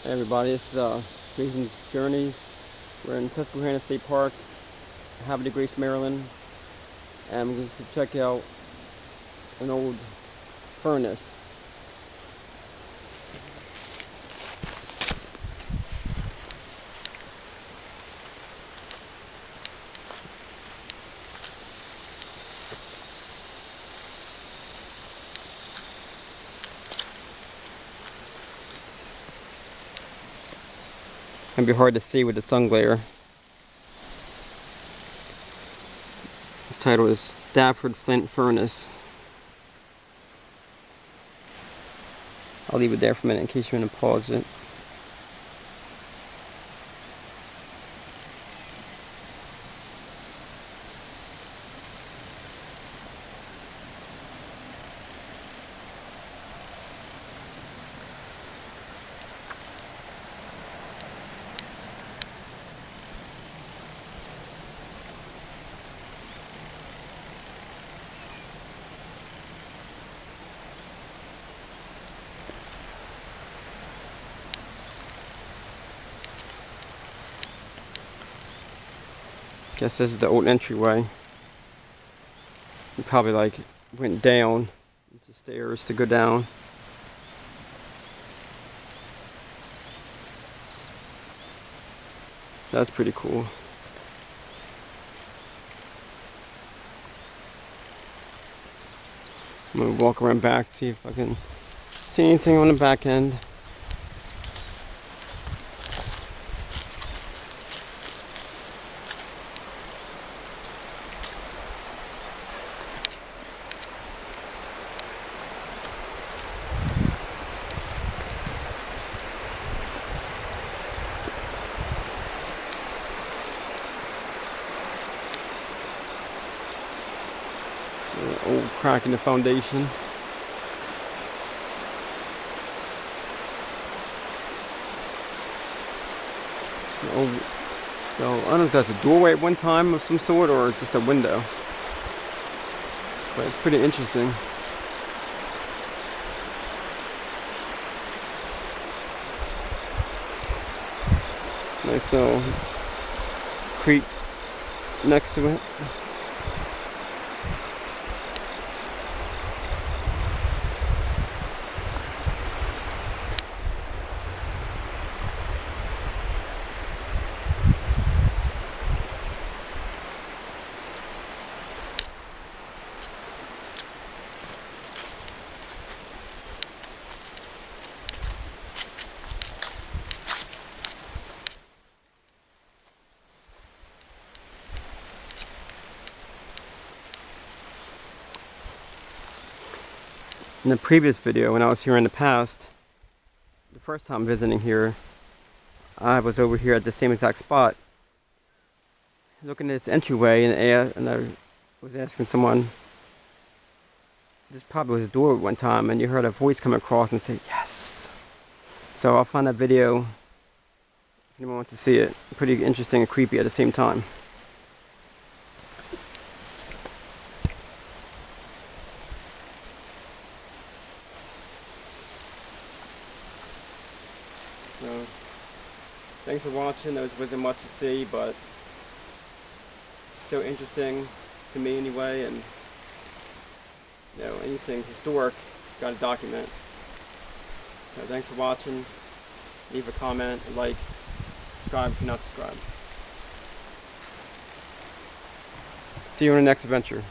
Hey everybody, this is Jason's Journeys. We're in Susquehanna State Park, Havre De Grace, Maryland, and we're going to check out an old furnace. It'd be hard to see with the sun glare. This title is Stafford Flint Furnace. I'll leave it there for a minute in case you want to pause it. Guess this is the old entryway. You probably went down into stairs to go down. That's pretty cool. I'm gonna walk around back, see if I can see anything on the back end. Old crack in the foundation. So I don't know if that's a doorway at one time of some sort or just a window, but it's pretty interesting. Nice little creek next to it. In the previous video, when I was here in the past, the first time visiting here, I was over here at the same exact spot, looking at this entryway, and I was asking someone, this probably was a door at one time, and you heard a voice come across and say, yes! So I'll find that video if anyone wants to see it. Pretty interesting and creepy at the same time. So, thanks for watching. There wasn't much to see, but still interesting to me anyway. And you know, anything historic, got to document. So thanks for watching. Leave a comment, a like, subscribe if you're not subscribed. See you on the next adventure.